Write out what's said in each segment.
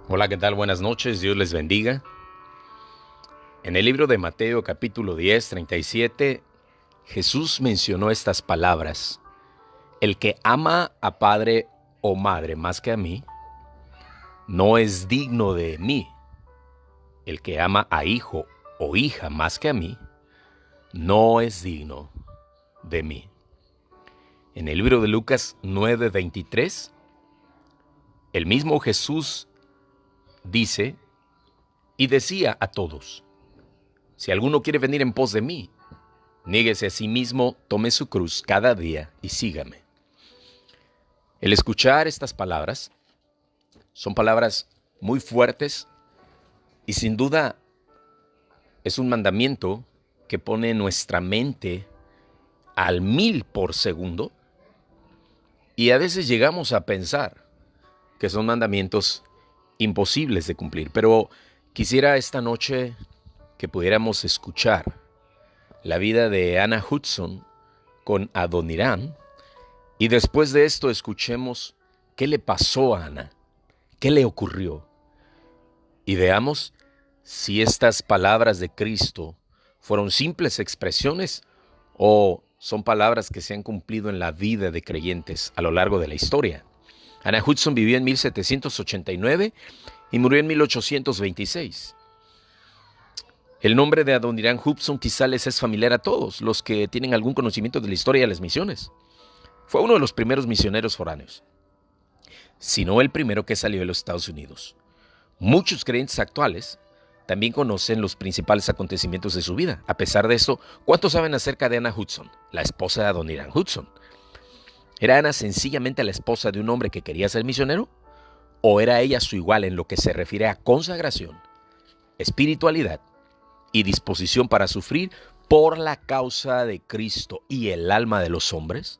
Hola, ¿qué tal? Buenas noches, Dios les bendiga. En el libro de Mateo capítulo 10, 37, Jesús mencionó estas palabras: el que ama a padre o madre más que a mí, no es digno de mí. El que ama a hijo o hija más que a mí, no es digno de mí. En el libro de Lucas 9:23, el mismo Jesús dice y decía a todos: si alguno quiere venir en pos de mí, niéguese a sí mismo, tome su cruz cada día y sígame. El escuchar estas palabras son palabras muy fuertes y sin duda es un mandamiento que pone nuestra mente al 1000 por segundo, y a veces llegamos a pensar que son mandamientos imposibles de cumplir. Pero quisiera esta noche que pudiéramos escuchar la vida de Hannah Hudson con Adoniram, y después de esto escuchemos qué le pasó a Ana, qué le ocurrió, y veamos si estas palabras de Cristo fueron simples expresiones o son palabras que se han cumplido en la vida de creyentes a lo largo de la historia. Hannah Hudson vivió en 1789 y murió en 1826. El nombre de Adoniram Hudson quizá les es familiar a todos los que tienen algún conocimiento de la historia de las misiones. Fue uno de los primeros misioneros foráneos, si no el primero que salió de los Estados Unidos. Muchos creyentes actuales también conocen los principales acontecimientos de su vida. A pesar de esto, ¿cuántos saben acerca de Hannah Hudson, la esposa de Adoniram Hudson? ¿Era Ana sencillamente la esposa de un hombre que quería ser misionero? ¿O era ella su igual en lo que se refiere a consagración, espiritualidad y disposición para sufrir por la causa de Cristo y el alma de los hombres?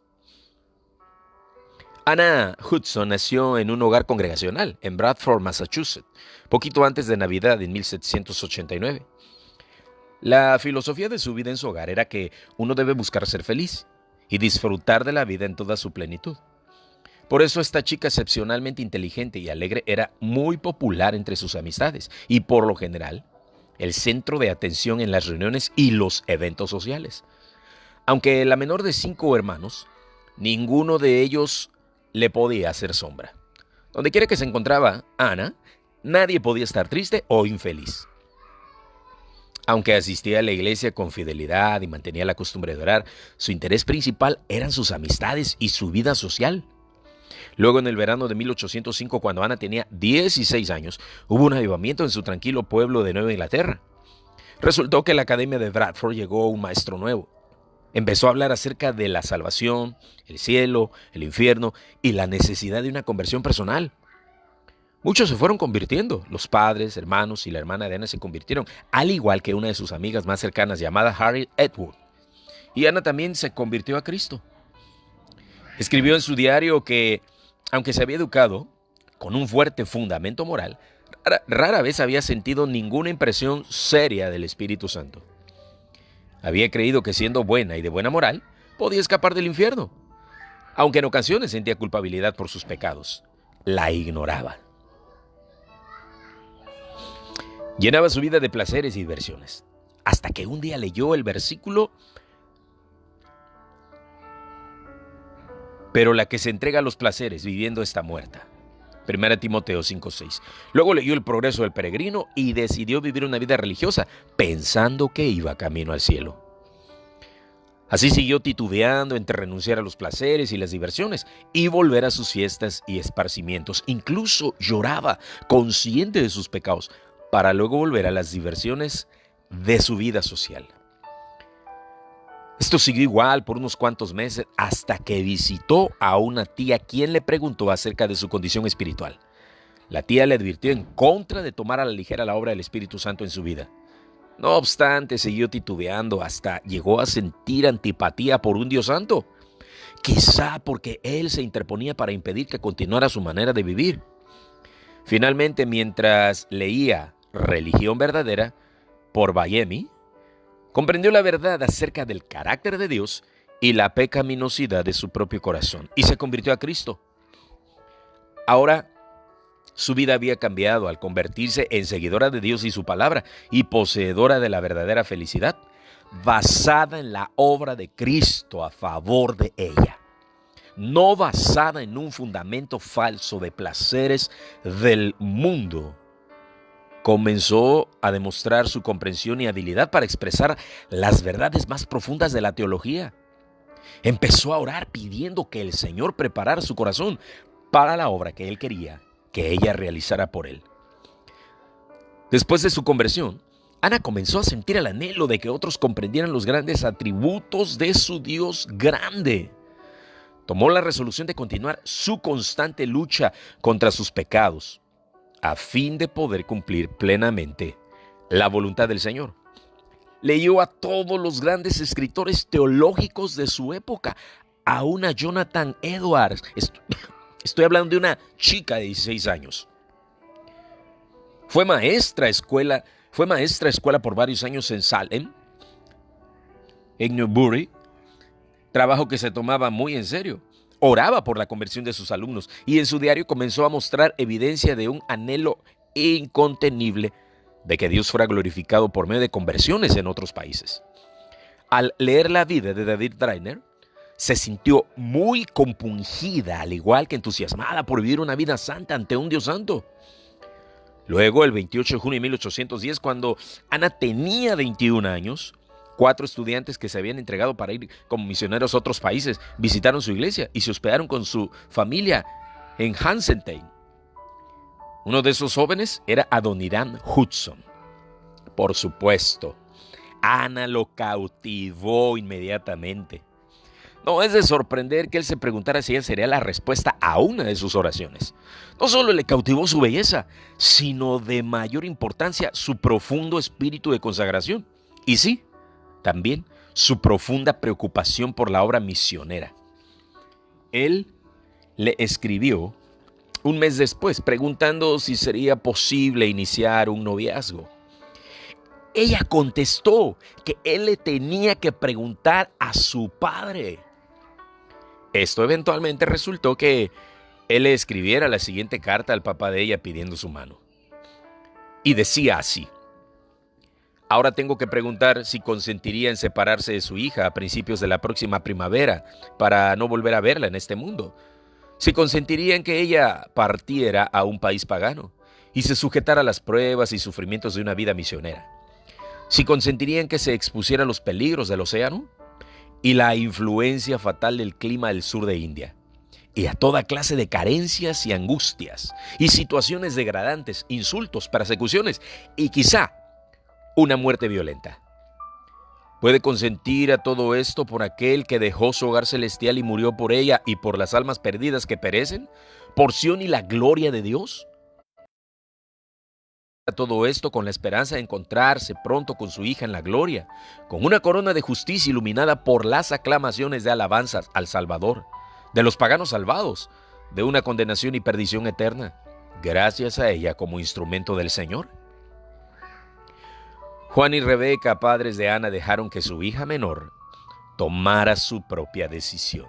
Hannah Hudson nació en un hogar congregacional en Bradford, Massachusetts, poquito antes de Navidad en 1789. La filosofía de su vida en su hogar era que uno debe buscar ser feliz y disfrutar de la vida en toda su plenitud. Por eso esta chica excepcionalmente inteligente y alegre era muy popular entre sus amistades y, por lo general, el centro de atención en las reuniones y los eventos sociales. Aunque la menor de 5 hermanos, ninguno de ellos le podía hacer sombra. Donde quiera que se encontraba Ana, nadie podía estar triste o infeliz. Aunque asistía a la iglesia con fidelidad y mantenía la costumbre de orar, su interés principal eran sus amistades y su vida social. Luego, en el verano de 1805, cuando Ana tenía 16 años, hubo un avivamiento en su tranquilo pueblo de Nueva Inglaterra. Resultó que en la academia de Bradford llegó un maestro nuevo. Empezó a hablar acerca de la salvación, el cielo, el infierno y la necesidad de una conversión personal. Muchos se fueron convirtiendo. Los padres, hermanos y la hermana de Ana se convirtieron, al igual que una de sus amigas más cercanas llamada Harriet Edward. Y Ana también se convirtió a Cristo. Escribió en su diario que, aunque se había educado con un fuerte fundamento moral, rara vez había sentido ninguna impresión seria del Espíritu Santo. Había creído que siendo buena y de buena moral, podía escapar del infierno, aunque en ocasiones sentía culpabilidad por sus pecados. La ignoraba. Llenaba su vida de placeres y diversiones, hasta que un día leyó el versículo: pero la que se entrega a los placeres viviendo está muerta. 1 Timoteo 5:6. Luego leyó el progreso del peregrino y decidió vivir una vida religiosa, pensando que iba camino al cielo. Así siguió titubeando entre renunciar a los placeres y las diversiones y volver a sus fiestas y esparcimientos. Incluso lloraba, consciente de sus pecados, para luego volver a las diversiones de su vida social. Esto siguió igual por unos cuantos meses hasta que visitó a una tía, quien le preguntó acerca de su condición espiritual. La tía le advirtió en contra de tomar a la ligera la obra del Espíritu Santo en su vida. No obstante, siguió titubeando hasta llegó a sentir antipatía por un Dios santo, quizá porque él se interponía para impedir que continuara su manera de vivir. Finalmente, mientras leía Religión Verdadera por Bayemi, comprendió la verdad acerca del carácter de Dios y la pecaminosidad de su propio corazón y se convirtió a Cristo. Ahora, Su vida había cambiado al convertirse en seguidora de Dios y su palabra y poseedora de la verdadera felicidad, basada en la obra de Cristo a favor de ella, no basada en un fundamento falso de placeres del mundo. Comenzó a demostrar su comprensión y habilidad para expresar las verdades más profundas de la teología. Empezó a orar pidiendo que el Señor preparara su corazón para la obra que Él quería que ella realizara por Él. Después de su conversión, Ana comenzó a sentir el anhelo de que otros comprendieran los grandes atributos de su Dios grande. Tomó la resolución de continuar su constante lucha contra sus pecados, a fin de poder cumplir plenamente la voluntad del Señor. Leyó a todos los grandes escritores teológicos de su época, aún a Jonathan Edwards. Estoy hablando de una chica de 16 años. Fue maestra escuela por varios años en Salem, en Newbury, trabajo que se tomaba muy en serio. Oraba por la conversión de sus alumnos y en su diario comenzó a mostrar evidencia de un anhelo incontenible de que Dios fuera glorificado por medio de conversiones en otros países. Al leer la vida de David Drainer, se sintió muy compungida, al igual que entusiasmada por vivir una vida santa ante un Dios santo. Luego, el 28 de junio de 1810, cuando Ana tenía 21 años, 4 estudiantes que se habían entregado para ir como misioneros a otros países visitaron su iglesia y se hospedaron con su familia en Hansenstein. Uno de esos jóvenes era Adoniram Hudson. Por supuesto, Ana lo cautivó inmediatamente. No es de sorprender que él se preguntara si ella sería la respuesta a una de sus oraciones. No solo le cautivó su belleza, sino de mayor importancia su profundo espíritu de consagración. Y sí, también su profunda preocupación por la obra misionera. Él le escribió un mes después preguntando si sería posible iniciar un noviazgo. Ella contestó que él le tenía que preguntar a su padre. Esto eventualmente resultó que él le escribiera la siguiente carta al papá de ella pidiendo su mano. Y decía así: ahora tengo que preguntar si consentiría en separarse de su hija a principios de la próxima primavera para no volver a verla en este mundo. Si consentiría en que ella partiera a un país pagano y se sujetara a las pruebas y sufrimientos de una vida misionera. Si consentiría en que se expusiera a los peligros del océano y la influencia fatal del clima del sur de India, y a toda clase de carencias y angustias, y situaciones degradantes, insultos, persecuciones, y quizá una muerte violenta. ¿Puede consentir a todo esto por aquel que dejó su hogar celestial y murió por ella y por las almas perdidas que perecen? ¿Porción y la gloria de Dios? Todo esto con la esperanza de encontrarse pronto con su hija en la gloria, con una corona de justicia iluminada por las aclamaciones de alabanzas al Salvador, de los paganos salvados, de una condenación y perdición eterna, gracias a ella como instrumento del Señor. Juan y Rebeca, padres de Ana, dejaron que su hija menor tomara su propia decisión.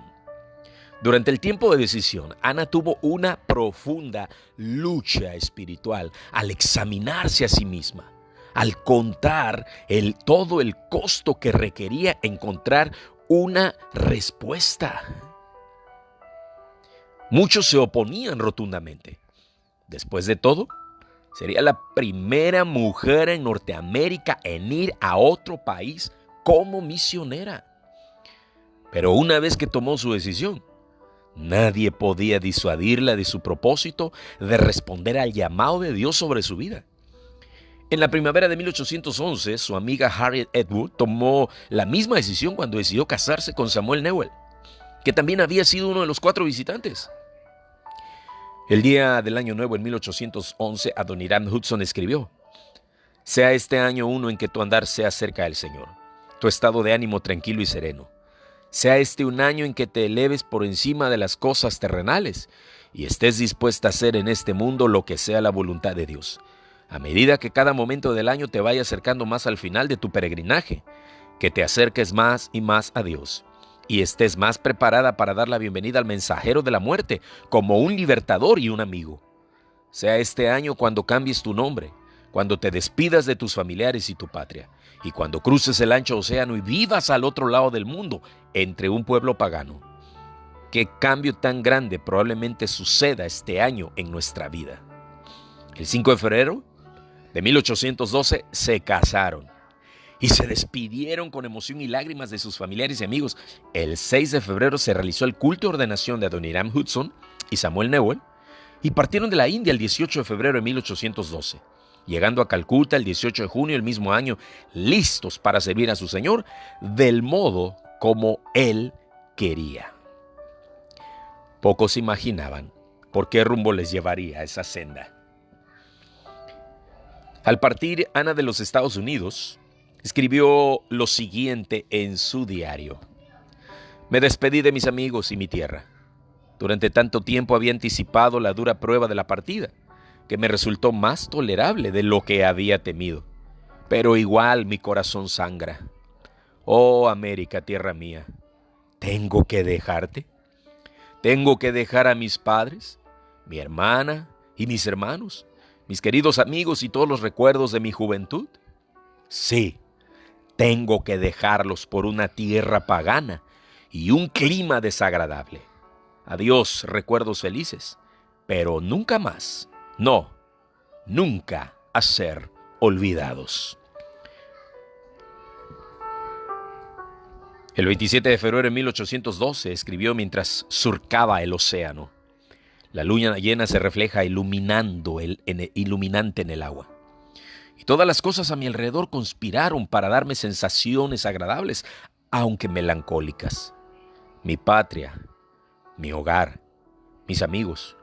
Durante el tiempo de decisión, Ana tuvo una profunda lucha espiritual al examinarse a sí misma, al contar todo el costo que requería encontrar una respuesta. Muchos se oponían rotundamente. Después de todo, sería la primera mujer en Norteamérica en ir a otro país como misionera. Pero una vez que tomó su decisión, nadie podía disuadirla de su propósito de responder al llamado de Dios sobre su vida. En la primavera de 1811, su amiga Harriet Atwood tomó la misma decisión cuando decidió casarse con Samuel Newell, que también había sido uno de los 4 visitantes. El día del año nuevo en 1811, Adoniram Hudson escribió: sea este año uno en que tu andar sea cerca del Señor, tu estado de ánimo tranquilo y sereno. Sea este un año en que te eleves por encima de las cosas terrenales y estés dispuesta a hacer en este mundo lo que sea la voluntad de Dios. A medida que cada momento del año te vaya acercando más al final de tu peregrinaje, que te acerques más y más a Dios y estés más preparada para dar la bienvenida al mensajero de la muerte como un libertador y un amigo. sea este año cuando cambies tu nombre, cuando te despidas de tus familiares y tu patria, y cuando cruces el ancho océano y vivas al otro lado del mundo, entre un pueblo pagano. Qué cambio tan grande probablemente suceda este año en nuestra vida. El 5 de febrero de 1812 se casaron y se despidieron con emoción y lágrimas de sus familiares y amigos. El 6 de febrero se realizó el culto de ordenación de Adoniram Hudson y Samuel Newell y partieron de la India el 18 de febrero de 1812, llegando a Calcuta el 18 de junio del mismo año, listos para servir a su Señor del modo como Él quería. Pocos imaginaban por qué rumbo les llevaría esa senda. Al partir, Ana de los Estados Unidos escribió lo siguiente en su diario: me despedí de mis amigos y mi tierra. Durante tanto tiempo había anticipado la dura prueba de la partida, que me resultó más tolerable de lo que había temido. Pero igual mi corazón sangra. Oh, América, tierra mía, ¿tengo que dejarte? ¿Tengo que dejar a mis padres, mi hermana y mis hermanos, mis queridos amigos y todos los recuerdos de mi juventud? Sí, tengo que dejarlos por una tierra pagana y un clima desagradable. Adiós, recuerdos felices, pero nunca más, no, nunca a ser olvidados. El 27 de febrero de 1812 escribió mientras surcaba el océano. La luna llena se refleja iluminante en el agua. Y todas las cosas a mi alrededor conspiraron para darme sensaciones agradables, aunque melancólicas. Mi patria, mi hogar, mis amigos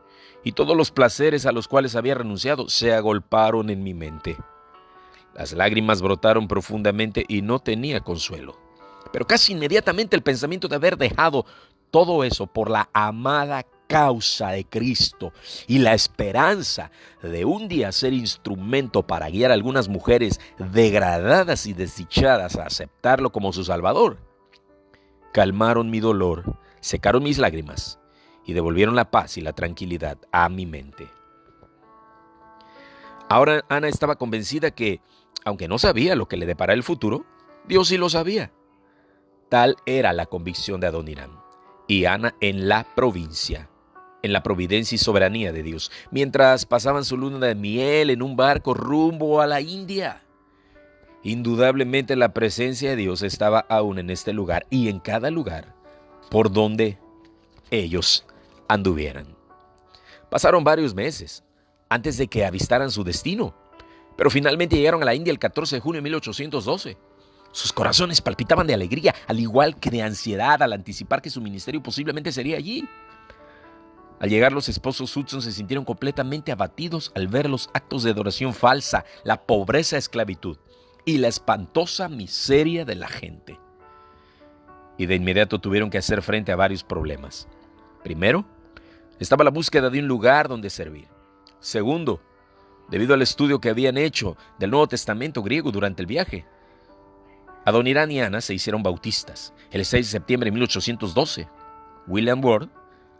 y todos los placeres a los cuales había renunciado se agolparon en mi mente. Las lágrimas brotaron profundamente y no tenía consuelo. Pero casi inmediatamente el pensamiento de haber dejado todo eso por la amada causa de Cristo y la esperanza de un día ser instrumento para guiar a algunas mujeres degradadas y desdichadas a aceptarlo como su Salvador, calmaron mi dolor, secaron mis lágrimas y devolvieron la paz y la tranquilidad a mi mente. Ahora Ana estaba convencida que, aunque no sabía lo que le deparaba el futuro, Dios sí lo sabía. Tal era la convicción de Adoniram y Ana en la provincia, en la providencia y soberanía de Dios, mientras pasaban su luna de miel en un barco rumbo a la India. Indudablemente la presencia de Dios estaba aún en este lugar y en cada lugar por donde ellos anduvieran. Pasaron varios meses antes de que avistaran su destino, pero finalmente llegaron a la India el 14 de junio de 1812. Sus corazones palpitaban de alegría, al igual que de ansiedad al anticipar que su ministerio posiblemente sería allí. Al llegar, los esposos Hudson se sintieron completamente abatidos al ver los actos de adoración falsa, la pobreza, esclavitud y la espantosa miseria de la gente. Y de inmediato tuvieron que hacer frente a varios problemas. Primero, estaba la búsqueda de un lugar donde servir. Segundo, debido al estudio que habían hecho del Nuevo Testamento griego durante el viaje, Adoniram y Ana se hicieron bautistas el 6 de septiembre de 1812. William Ward,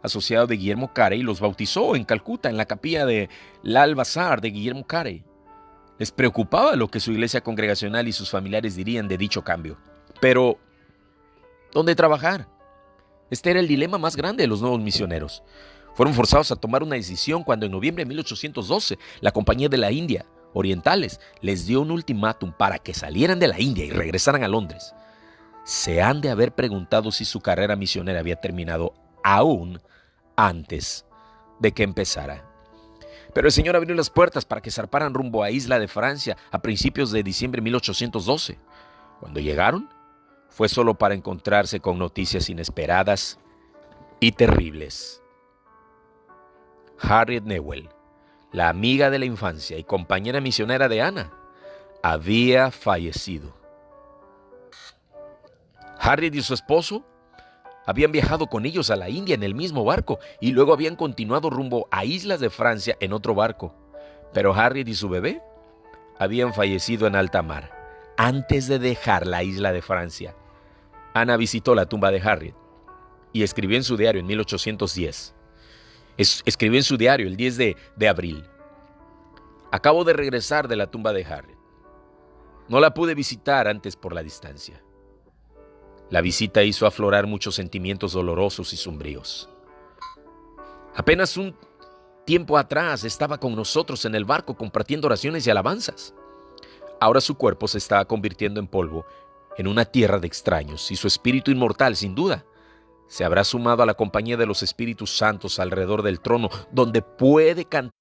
asociado de Guillermo Carey, los bautizó en Calcuta, en la capilla de Lal-Bazar de Guillermo Carey. Les preocupaba lo que su iglesia congregacional y sus familiares dirían de dicho cambio. Pero, ¿dónde trabajar? Este era el dilema más grande de los nuevos misioneros. Fueron forzados a tomar una decisión cuando en noviembre de 1812 la Compañía de la India Orientales les dio un ultimátum para que salieran de la India y regresaran a Londres. Se han de haber preguntado si su carrera misionera había terminado aún antes de que empezara. Pero el Señor abrió las puertas para que zarparan rumbo a Isla de Francia a principios de diciembre de 1812. Cuando llegaron, fue solo para encontrarse con noticias inesperadas y terribles. Harriet Newell, la amiga de la infancia y compañera misionera de Ana, había fallecido. Harriet y su esposo habían viajado con ellos a la India en el mismo barco y luego habían continuado rumbo a Islas de Francia en otro barco. Pero Harriet y su bebé habían fallecido en alta mar antes de dejar la isla de Francia. Ana visitó la tumba de Harriet y escribió en su diario en 1810. Escribió en su diario el 10 de abril. Acabo de regresar de la tumba de Harriet. No la pude visitar antes por la distancia. La visita hizo aflorar muchos sentimientos dolorosos y sombríos. Apenas un tiempo atrás estaba con nosotros en el barco compartiendo oraciones y alabanzas. Ahora su cuerpo se estaba convirtiendo en polvo en una tierra de extraños y su espíritu inmortal, sin duda, se habrá sumado a la compañía de los espíritus santos alrededor del trono, donde puede cantar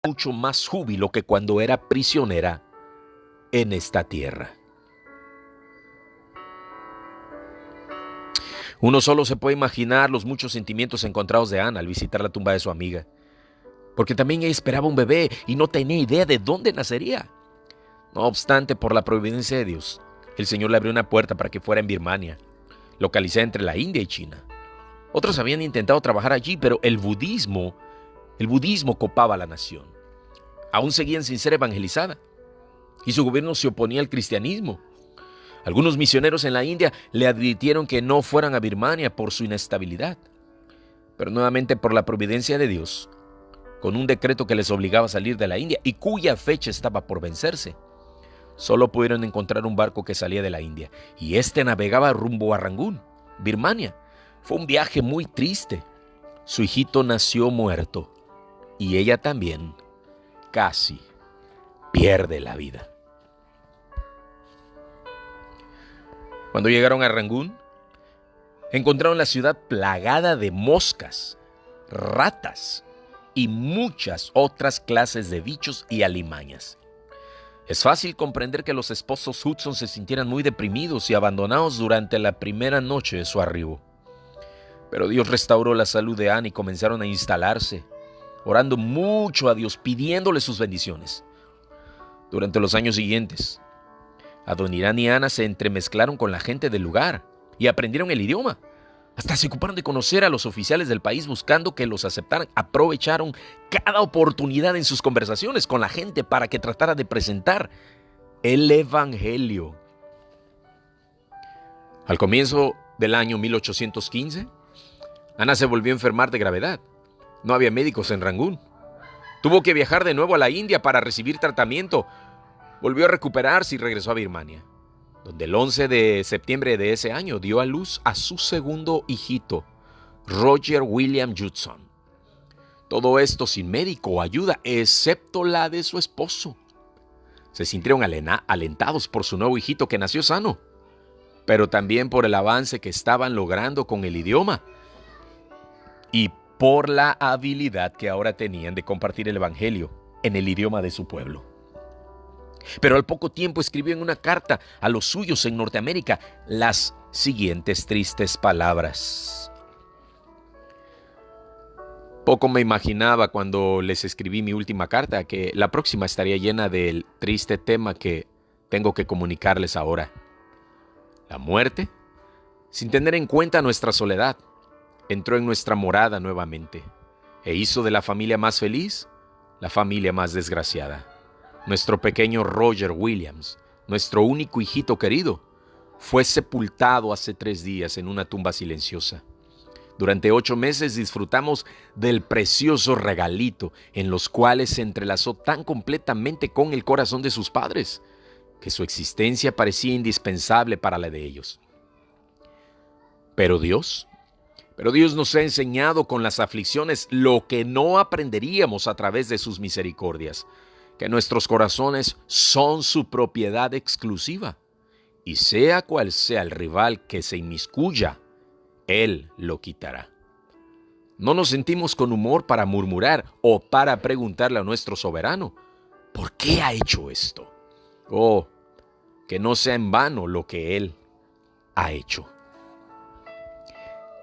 mucho más júbilo que cuando era prisionera en esta tierra. Uno solo se puede imaginar los muchos sentimientos encontrados de Ana al visitar la tumba de su amiga, porque también ella esperaba un bebé y no tenía idea de dónde nacería. No obstante, por la providencia de Dios, el Señor le abrió una puerta para que fuera en Birmania, localizada entre la India y China. Otros habían intentado trabajar allí, pero el budismo copaba a la nación. Aún seguían sin ser evangelizada, y su gobierno se oponía al cristianismo. Algunos misioneros en la India le advirtieron que no fueran a Birmania por su inestabilidad. Pero nuevamente, por la providencia de Dios, con un decreto que les obligaba a salir de la India y cuya fecha estaba por vencerse, solo pudieron encontrar un barco que salía de la India, y este navegaba rumbo a Rangún, Birmania. Fue un viaje muy triste. Su hijito nació muerto, y ella también casi pierde la vida. Cuando llegaron a Rangún, encontraron la ciudad plagada de moscas, ratas y muchas otras clases de bichos y alimañas. Es fácil comprender que los esposos Hudson se sintieran muy deprimidos y abandonados durante la primera noche de su arribo. Pero Dios restauró la salud de Anne y comenzaron a instalarse, orando mucho a Dios, pidiéndole sus bendiciones. Durante los años siguientes, Adoniram y Ana se entremezclaron con la gente del lugar y aprendieron el idioma. Hasta se ocuparon de conocer a los oficiales del país buscando que los aceptaran. Aprovecharon cada oportunidad en sus conversaciones con la gente para que tratara de presentar el evangelio. Al comienzo del año 1815, Ana se volvió a enfermar de gravedad. No había médicos en Rangún. Tuvo que viajar de nuevo a la India para recibir tratamiento. Volvió a recuperarse y regresó a Birmania, donde el 11 de septiembre de ese año dio a luz a su segundo hijito, Roger William Judson. Todo esto sin médico o ayuda, excepto la de su esposo. Se sintieron alentados por su nuevo hijito que nació sano, pero también por el avance que estaban logrando con el idioma y por la habilidad que ahora tenían de compartir el evangelio en el idioma de su pueblo. Pero al poco tiempo escribió en una carta a los suyos en Norteamérica las siguientes tristes palabras. Poco me imaginaba cuando les escribí mi última carta que la próxima estaría llena del triste tema que tengo que comunicarles ahora. La muerte, sin tener en cuenta nuestra soledad, entró en nuestra morada nuevamente e hizo de la familia más feliz la familia más desgraciada. Nuestro pequeño Roger Williams, nuestro único hijito querido, fue sepultado hace 3 días en una tumba silenciosa. Durante 8 meses disfrutamos del precioso regalito en los cuales se entrelazó tan completamente con el corazón de sus padres que su existencia parecía indispensable para la de ellos. Pero Dios nos ha enseñado con las aflicciones lo que no aprenderíamos a través de sus misericordias, que nuestros corazones son su propiedad exclusiva, y sea cual sea el rival que se inmiscuya, Él lo quitará. No nos sentimos con humor para murmurar o para preguntarle a nuestro soberano, ¿por qué ha hecho esto? Oh, que no sea en vano lo que Él ha hecho.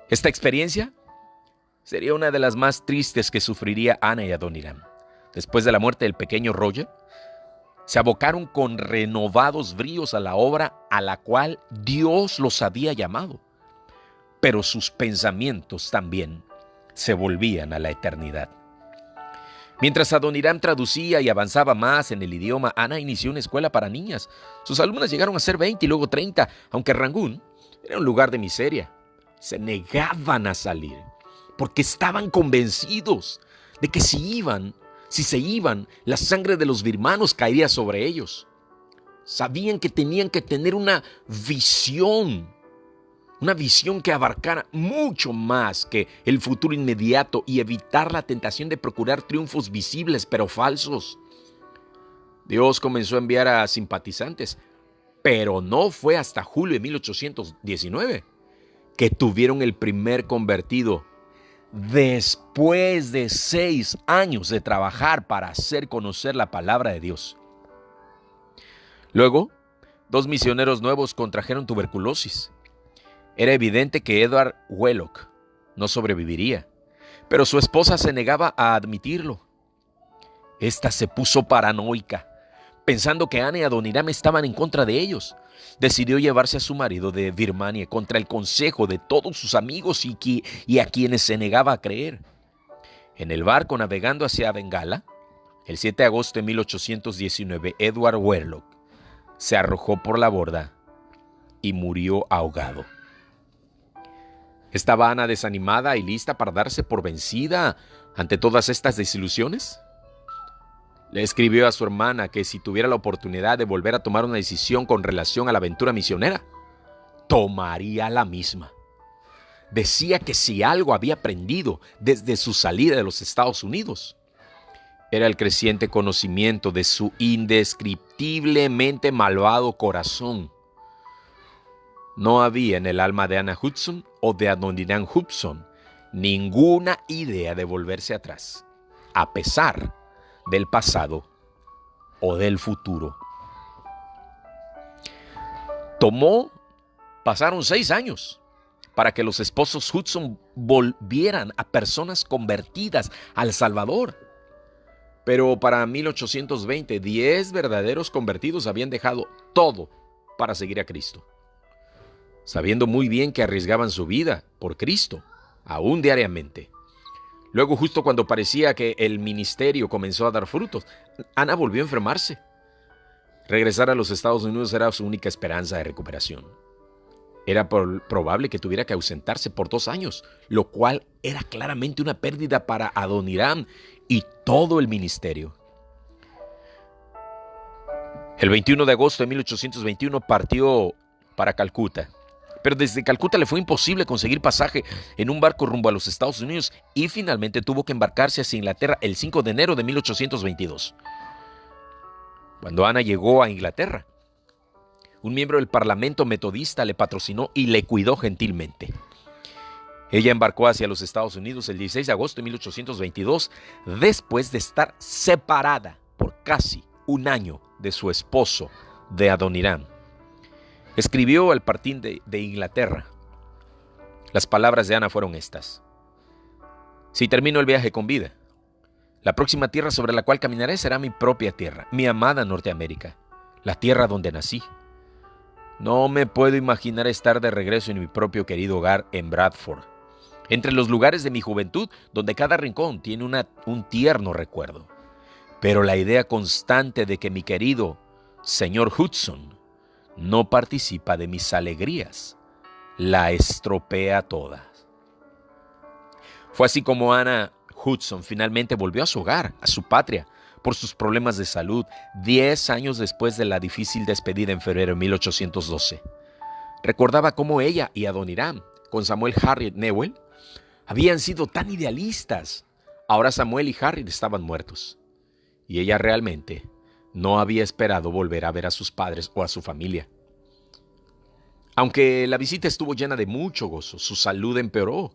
Esta experiencia sería una de las más tristes que sufriría Ana y Adoniram. Después de la muerte del pequeño Roger, se abocaron con renovados bríos a la obra a la cual Dios los había llamado. Pero sus pensamientos también se volvían a la eternidad. Mientras Adoniram traducía y avanzaba más en el idioma, Ana inició una escuela para niñas. Sus alumnas llegaron a ser 20 y luego 30, aunque Rangún era un lugar de miseria. Se negaban a salir porque estaban convencidos de que si iban, Si se iban, la sangre de los birmanos caería sobre ellos. Sabían que tenían que tener una visión que abarcara mucho más que el futuro inmediato y evitar la tentación de procurar triunfos visibles pero falsos. Dios comenzó a enviar a simpatizantes, pero no fue hasta julio de 1819 que tuvieron el primer convertido, después de 6 años de trabajar para hacer conocer la palabra de Dios. Luego, 2 misioneros nuevos contrajeron tuberculosis. Era evidente que Edward Wheelock no sobreviviría, pero su esposa se negaba a admitirlo. Esta se puso paranoica, pensando que Ana y Adoniram estaban en contra de ellos. Decidió llevarse a su marido de Birmania contra el consejo de todos sus amigos y a quienes se negaba a creer. En el barco navegando hacia Bengala, el 7 de agosto de 1819, Edward Wheelock se arrojó por la borda y murió ahogado. ¿Estaba Ana desanimada y lista para darse por vencida ante todas estas desilusiones? Le escribió a su hermana que si tuviera la oportunidad de volver a tomar una decisión con relación a la aventura misionera, tomaría la misma. Decía que si algo había aprendido desde su salida de los Estados Unidos, era el creciente conocimiento de su indescriptiblemente malvado corazón. No había en el alma de Anna Hudson o de Adoniram Hudson ninguna idea de volverse atrás, a pesar del pasado o del futuro. Pasaron 6 años para que los esposos Hudson volvieran a personas convertidas al Salvador. Pero para 1820, 10 verdaderos convertidos habían dejado todo para seguir a Cristo, sabiendo muy bien que arriesgaban su vida por Cristo, aún diariamente. Luego, justo cuando parecía que el ministerio comenzó a dar frutos, Ana volvió a enfermarse. Regresar a los Estados Unidos era su única esperanza de recuperación. Era probable que tuviera que ausentarse por 2 años, lo cual era claramente una pérdida para Adoniram y todo el ministerio. El 21 de agosto de 1821 partió para Calcuta. Pero desde Calcuta le fue imposible conseguir pasaje en un barco rumbo a los Estados Unidos y finalmente tuvo que embarcarse hacia Inglaterra el 5 de enero de 1822. Cuando Ana llegó a Inglaterra, un miembro del Parlamento metodista le patrocinó y le cuidó gentilmente. Ella embarcó hacia los Estados Unidos el 16 de agosto de 1822, después de estar separada por casi 1 año de su esposo, de Adoniram. Escribió al partir de Inglaterra. Las palabras de Ana fueron estas: si termino el viaje con vida, la próxima tierra sobre la cual caminaré será mi propia tierra, mi amada Norteamérica, la tierra donde nací. No me puedo imaginar estar de regreso en mi propio querido hogar en Bradford, entre los lugares de mi juventud donde cada rincón tiene un tierno recuerdo. Pero la idea constante de que mi querido señor Hudson no participa de mis alegrías la estropea toda. Fue así como Ana Hudson finalmente volvió a su hogar, a su patria, por sus problemas de salud, 10 años después de la difícil despedida en febrero de 1812. Recordaba cómo ella y Adoniram, con Samuel Harriet Newell, habían sido tan idealistas. Ahora Samuel y Harriet estaban muertos, y ella realmente no había esperado volver a ver a sus padres o a su familia. Aunque la visita estuvo llena de mucho gozo, su salud empeoró.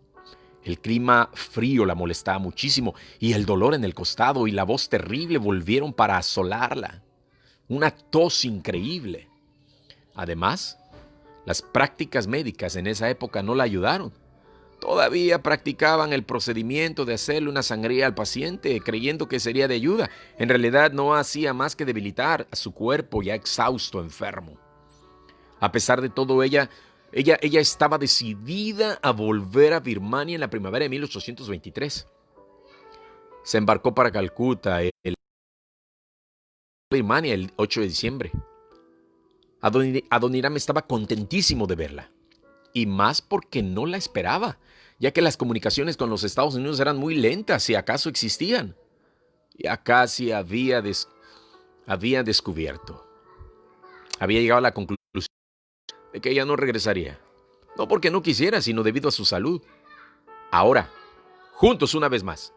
El clima frío la molestaba muchísimo y el dolor en el costado y la voz terrible volvieron para asolarla. Una tos increíble. Además, las prácticas médicas en esa época no la ayudaron. Todavía practicaban el procedimiento de hacerle una sangría al paciente, creyendo que sería de ayuda. En realidad no hacía más que debilitar a su cuerpo ya exhausto, enfermo. A pesar de todo, ella estaba decidida a volver a Birmania en la primavera de 1823. Se embarcó para Calcuta, Birmania, el 8 de diciembre. Adoniram estaba contentísimo de verla, y más porque no la esperaba, ya que las comunicaciones con los Estados Unidos eran muy lentas, si acaso existían. Ya casi había descubierto, había llegado a la conclusión de que ella no regresaría. No porque no quisiera, sino debido a su salud. Ahora, juntos una vez más.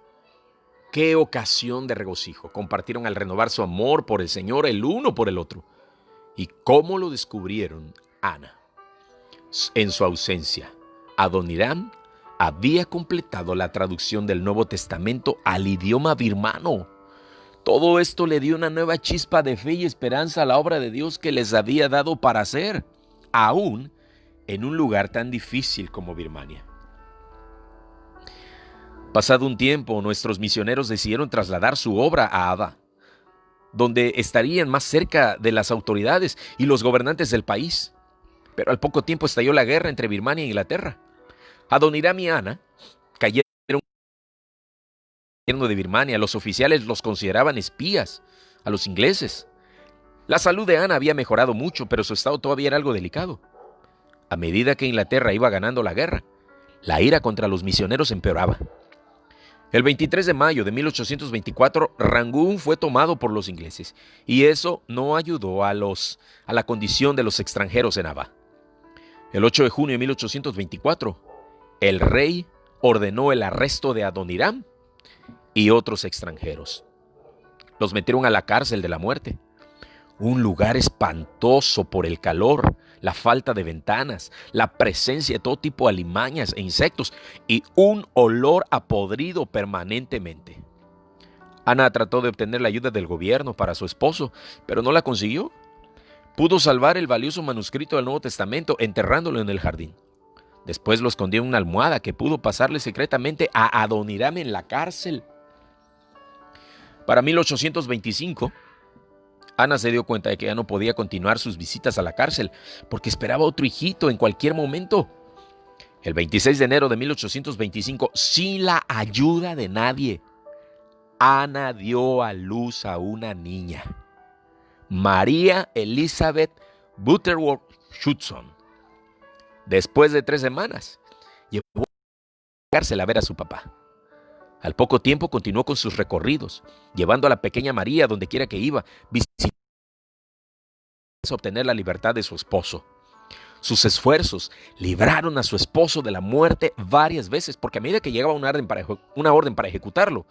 Qué ocasión de regocijo compartieron al renovar su amor por el Señor el uno por el otro. ¿Y cómo lo descubrieron? Ana, en su ausencia, Adoniram había completado la traducción del Nuevo Testamento al idioma birmano. Todo esto le dio una nueva chispa de fe y esperanza a la obra de Dios que les había dado para hacer, aún en un lugar tan difícil como Birmania. Pasado un tiempo, nuestros misioneros decidieron trasladar su obra a Ava, donde estarían más cerca de las autoridades y los gobernantes del país. Pero al poco tiempo estalló la guerra entre Birmania e Inglaterra. Adoniram y Ana cayeron en el gobierno de Birmania. Los oficiales los consideraban espías a los ingleses. La salud de Ana había mejorado mucho, pero su estado todavía era algo delicado. A medida que Inglaterra iba ganando la guerra, la ira contra los misioneros empeoraba. El 23 de mayo de 1824, Rangún fue tomado por los ingleses, y eso no ayudó a la condición de los extranjeros en Ava. El 8 de junio de 1824, el rey ordenó el arresto de Adoniram y otros extranjeros. Los metieron a la cárcel de la muerte, un lugar espantoso por el calor, la falta de ventanas, la presencia de todo tipo de alimañas e insectos y un olor a podrido permanentemente. Ana trató de obtener la ayuda del gobierno para su esposo, pero no la consiguió. Pudo salvar el valioso manuscrito del Nuevo Testamento enterrándolo en el jardín. Después lo escondió en una almohada que pudo pasarle secretamente a Adoniram en la cárcel. Para 1825, Ana se dio cuenta de que ya no podía continuar sus visitas a la cárcel porque esperaba otro hijito en cualquier momento. El 26 de enero de 1825, sin la ayuda de nadie, Ana dio a luz a una niña, María Elizabeth Butterworth Hudson. Después de 3 semanas, llevó a la cárcel a ver a su papá. Al poco tiempo continuó con sus recorridos, llevando a la pequeña María donde quiera que iba, visitando a obtener la libertad de su esposo. Sus esfuerzos libraron a su esposo de la muerte varias veces, porque a medida que llegaba una orden para ejecutarlo,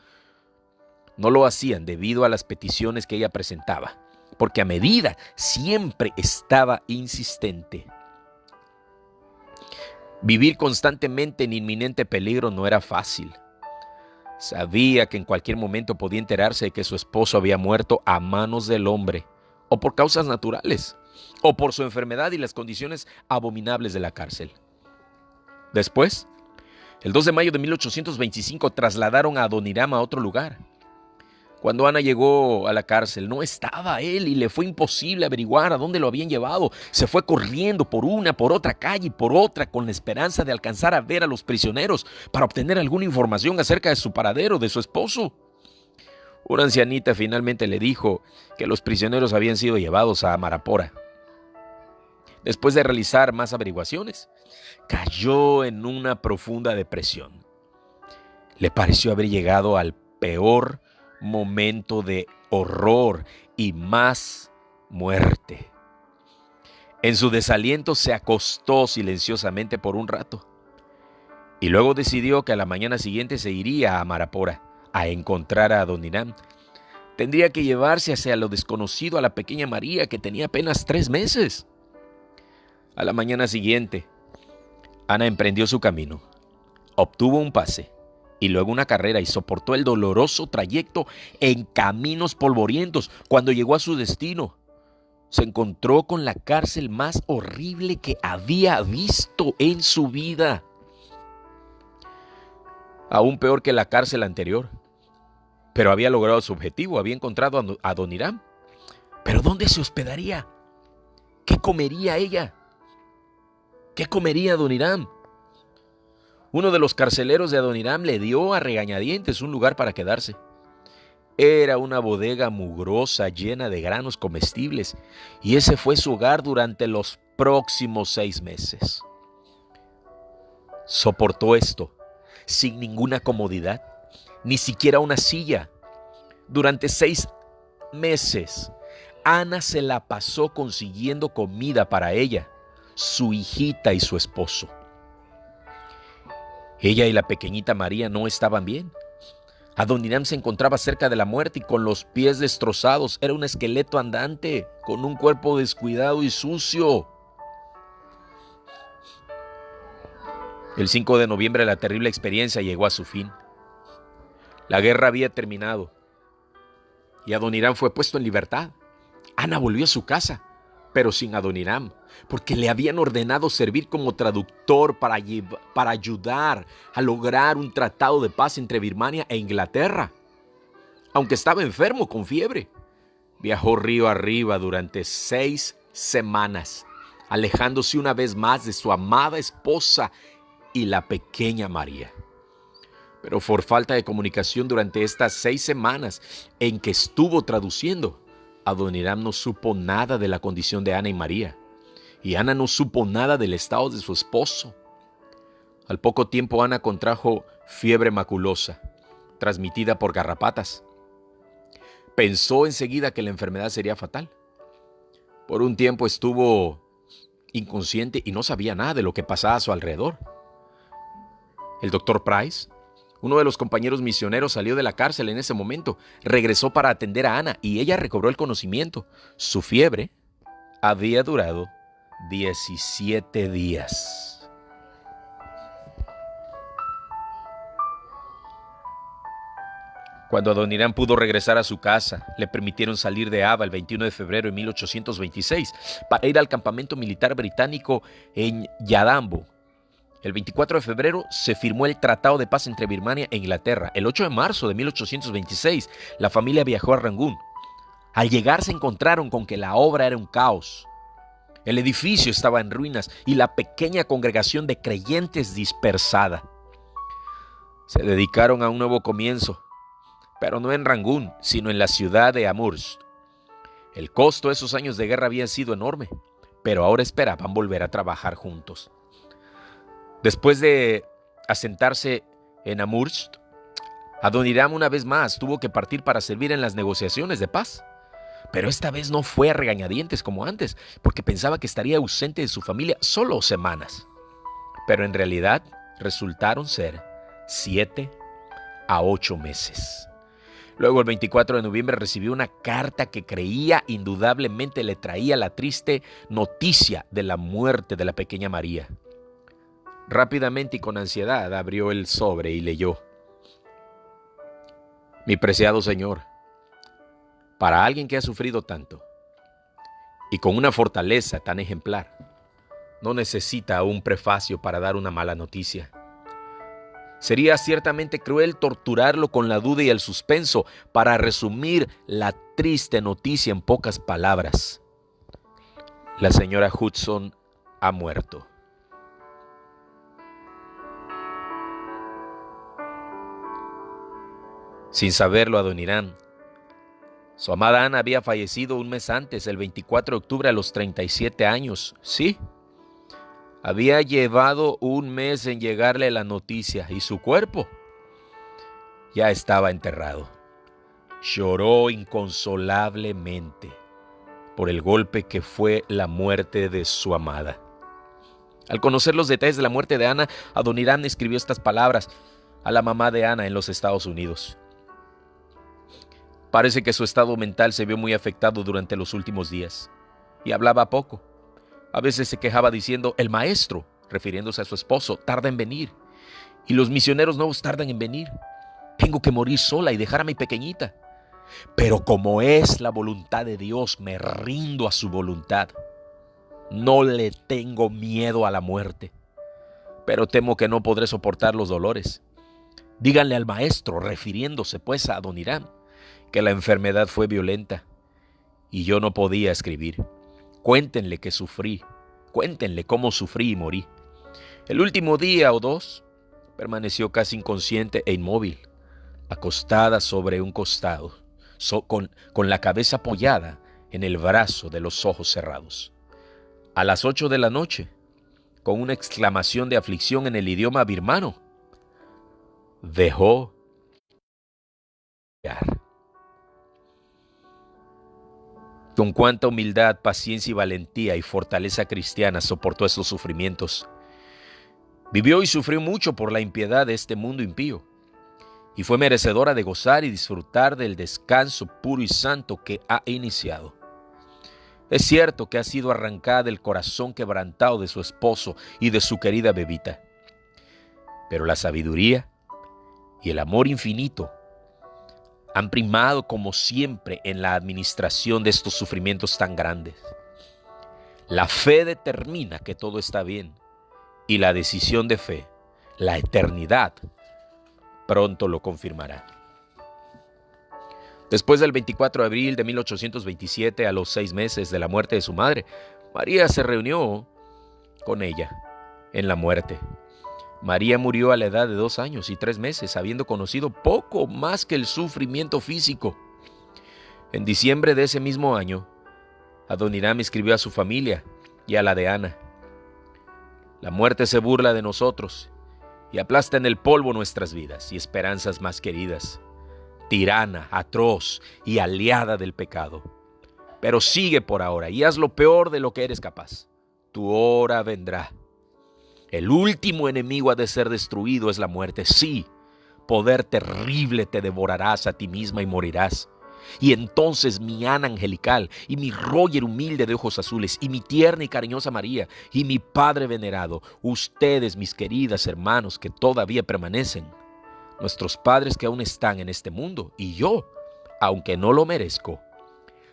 no lo hacían debido a las peticiones que ella presentaba, porque a medida siempre estaba insistente. Vivir constantemente en inminente peligro no era fácil. Sabía que en cualquier momento podía enterarse de que su esposo había muerto a manos del hombre, o por causas naturales, o por su enfermedad y las condiciones abominables de la cárcel. Después, el 2 de mayo de 1825, trasladaron a Adoniram a otro lugar. Cuando Ana llegó a la cárcel, no estaba él y le fue imposible averiguar a dónde lo habían llevado. Se fue corriendo por una, por otra calle y por otra con la esperanza de alcanzar a ver a los prisioneros para obtener alguna información acerca de su paradero, de su esposo. Una ancianita finalmente le dijo que los prisioneros habían sido llevados a Amarapora. Después de realizar más averiguaciones, cayó en una profunda depresión. Le pareció haber llegado al peor momento de horror y más muerte. En su desaliento se acostó silenciosamente por un rato y luego decidió que a la mañana siguiente se iría a Amarapora a encontrar a Adoniram. Tendría que llevarse hacia lo desconocido a la pequeña María, que tenía apenas 3 meses. A la mañana siguiente, Ana emprendió su camino, obtuvo un pase y luego una carrera y soportó el doloroso trayecto en caminos polvorientos. Cuando llegó a su destino, se encontró con la cárcel más horrible que había visto en su vida. Aún peor que la cárcel anterior. Pero había logrado su objetivo, había encontrado a Adoniram. ¿Pero dónde se hospedaría? ¿Qué comería ella? ¿Qué comería Adoniram? Uno de los carceleros de Adoniram le dio a regañadientes un lugar para quedarse. Era una bodega mugrosa llena de granos comestibles, y ese fue su hogar durante los próximos 6 meses. Soportó esto sin ninguna comodidad, ni siquiera una silla. Durante 6 meses, Ana se la pasó consiguiendo comida para ella, su hijita y su esposo. Ella y la pequeñita María no estaban bien. Adoniram se encontraba cerca de la muerte y con los pies destrozados. Era un esqueleto andante, con un cuerpo descuidado y sucio. El 5 de noviembre la terrible experiencia llegó a su fin. La guerra había terminado y Adoniram fue puesto en libertad. Ana volvió a su casa, pero sin Adoniram, porque le habían ordenado servir como traductor para ayudar a lograr un tratado de paz entre Birmania e Inglaterra. Aunque estaba enfermo con fiebre, viajó río arriba durante 6 semanas, alejándose una vez más de su amada esposa y la pequeña María. Pero por falta de comunicación durante estas 6 semanas en que estuvo traduciendo, Adoniram no supo nada de la condición de Ana y María, y Ana no supo nada del estado de su esposo. Al poco tiempo Ana contrajo fiebre maculosa, transmitida por garrapatas. Pensó enseguida que la enfermedad sería fatal. Por un tiempo estuvo inconsciente y no sabía nada de lo que pasaba a su alrededor. El doctor Price, uno de los compañeros misioneros, salió de la cárcel en ese momento. Regresó para atender a Ana y ella recobró el conocimiento. Su fiebre había durado 17 días. Cuando Adoniram pudo regresar a su casa, le permitieron salir de Ava el 21 de febrero de 1826 para ir al campamento militar británico en Yadambo. El 24 de febrero se firmó el Tratado de Paz entre Birmania e Inglaterra. El 8 de marzo de 1826, la familia viajó a Rangún. Al llegar se encontraron con que la obra era un caos. El edificio estaba en ruinas y la pequeña congregación de creyentes dispersada. Se dedicaron a un nuevo comienzo, pero no en Rangún, sino en la ciudad de Amherst. El costo de esos años de guerra había sido enorme, pero ahora esperaban volver a trabajar juntos. Después de asentarse en Amherst, Adoniram una vez más tuvo que partir para servir en las negociaciones de paz. Pero esta vez no fue a regañadientes como antes, porque pensaba que estaría ausente de su familia solo semanas. Pero en realidad resultaron ser 7 a 8 meses. Luego, el 24 de noviembre, recibió una carta que creía indudablemente le traía la triste noticia de la muerte de la pequeña María. Rápidamente y con ansiedad abrió el sobre y leyó: Mi preciado Señor, para alguien que ha sufrido tanto y con una fortaleza tan ejemplar, no necesita un prefacio para dar una mala noticia. Sería ciertamente cruel torturarlo con la duda y el suspenso para resumir la triste noticia en pocas palabras. La señora Hudson ha muerto. Sin saberlo, Adoniram, su amada Ana había fallecido un mes antes, el 24 de octubre, a los 37 años. Sí, había llevado un mes en llegarle la noticia y su cuerpo ya estaba enterrado. Lloró inconsolablemente por el golpe que fue la muerte de su amada. Al conocer los detalles de la muerte de Ana, Adoniram escribió estas palabras a la mamá de Ana en los Estados Unidos. Parece que su estado mental se vio muy afectado durante los últimos días y hablaba poco. A veces se quejaba diciendo: el maestro, refiriéndose a su esposo, tarda en venir y los misioneros nuevos tardan en venir. Tengo que morir sola y dejar a mi pequeñita. Pero como es la voluntad de Dios, me rindo a su voluntad. No le tengo miedo a la muerte, pero temo que no podré soportar los dolores. Díganle al maestro, refiriéndose pues a Adoniram, que la enfermedad fue violenta y yo no podía escribir. Cuéntenle que sufrí, cuéntenle cómo sufrí y morí. El último día o dos permaneció casi inconsciente e inmóvil, acostada sobre un costado, con la cabeza apoyada en el brazo, de los ojos cerrados. A las 8 de la noche, con una exclamación de aflicción en el idioma birmano, dejó de respirar. Con cuánta humildad, paciencia y valentía y fortaleza cristiana soportó estos sufrimientos. Vivió y sufrió mucho por la impiedad de este mundo impío, y fue merecedora de gozar y disfrutar del descanso puro y santo que ha iniciado. Es cierto que ha sido arrancada del corazón quebrantado de su esposo y de su querida bebita, pero la sabiduría y el amor infinito han primado como siempre en la administración de estos sufrimientos tan grandes. La fe determina que todo está bien, y la decisión de fe, la eternidad, pronto lo confirmará. Después del 24 de abril de 1827, a los 6 meses de la muerte de su madre, María se reunió con ella en la muerte. María murió a la edad de 2 años y 3 meses, habiendo conocido poco más que el sufrimiento físico. En diciembre de ese mismo año, Adoniram escribió a su familia y a la de Ana: la muerte se burla de nosotros y aplasta en el polvo nuestras vidas y esperanzas más queridas, tirana, atroz y aliada del pecado. Pero sigue por ahora y haz lo peor de lo que eres capaz. Tu hora vendrá. El último enemigo ha de ser destruido, es la muerte. Sí, poder terrible te devorarás a ti misma y morirás. Y entonces mi Ana angelical y mi Roger humilde de ojos azules y mi tierna y cariñosa María y mi Padre venerado, ustedes, mis queridas hermanos que todavía permanecen, nuestros padres que aún están en este mundo, y yo, aunque no lo merezco,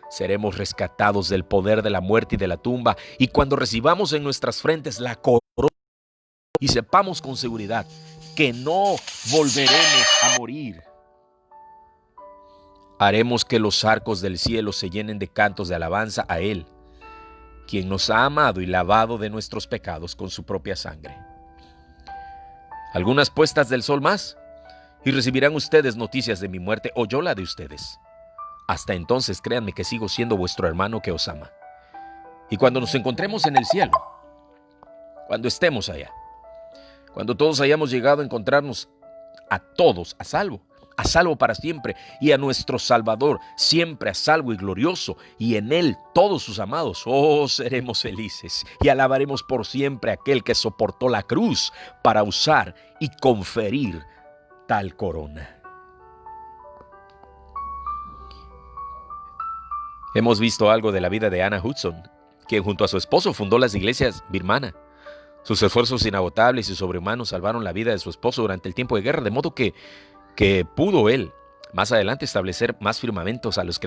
seremos rescatados del poder de la muerte y de la tumba, y cuando recibamos en nuestras frentes la corona y sepamos con seguridad que no volveremos a morir, haremos que los arcos del cielo se llenen de cantos de alabanza a Él, quien nos ha amado y lavado de nuestros pecados con su propia sangre. Algunas puestas del sol más, y recibirán ustedes noticias de mi muerte o yo la de ustedes. Hasta entonces créanme que sigo siendo vuestro hermano que os ama. Y cuando nos encontremos en el cielo, cuando estemos allá, cuando todos hayamos llegado a encontrarnos a todos a salvo para siempre, y a nuestro Salvador siempre a salvo y glorioso, y en Él todos sus amados, oh, seremos felices y alabaremos por siempre a aquel que soportó la cruz para usar y conferir tal corona. Hemos visto algo de la vida de Anna Hudson, quien junto a su esposo fundó las iglesias birmanas. Sus esfuerzos inagotables y sobrehumanos salvaron la vida de su esposo durante el tiempo de guerra, de modo que pudo él más adelante establecer más firmes a los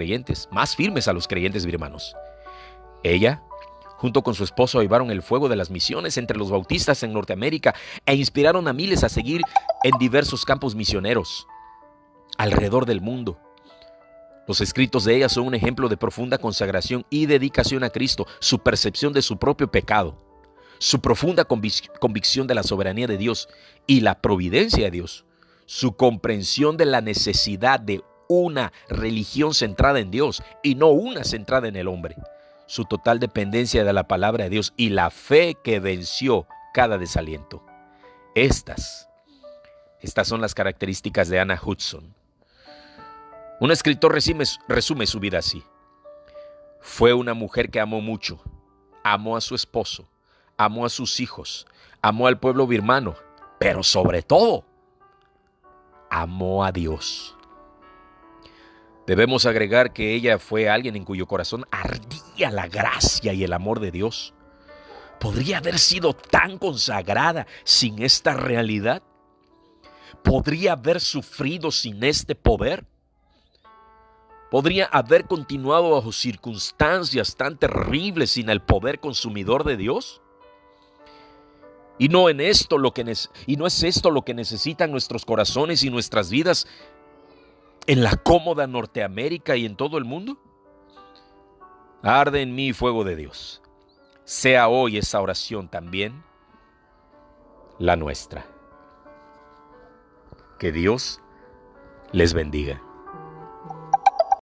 creyentes birmanos. Ella, junto con su esposo, avivaron el fuego de las misiones entre los bautistas en Norteamérica e inspiraron a miles a seguir en diversos campos misioneros alrededor del mundo. Los escritos de ella son un ejemplo de profunda consagración y dedicación a Cristo, su percepción de su propio pecado, su profunda convicción de la soberanía de Dios y la providencia de Dios, su comprensión de la necesidad de una religión centrada en Dios y no una centrada en el hombre, su total dependencia de la palabra de Dios y la fe que venció cada desaliento. Estas son las características de Anna Hudson. Un escritor resume su vida así: fue una mujer que amó mucho, amó a su esposo, amó a sus hijos, amó al pueblo birmano, pero sobre todo, amó a Dios. Debemos agregar que ella fue alguien en cuyo corazón ardía la gracia y el amor de Dios. ¿Podría haber sido tan consagrada sin esta realidad? ¿Podría haber sufrido sin este poder? ¿Podría haber continuado bajo circunstancias tan terribles sin el poder consumidor de Dios? Y no es esto lo que necesitan nuestros corazones y nuestras vidas en la cómoda Norteamérica y en todo el mundo. Arde en mí fuego de Dios. Sea hoy esa oración también la nuestra. Que Dios les bendiga.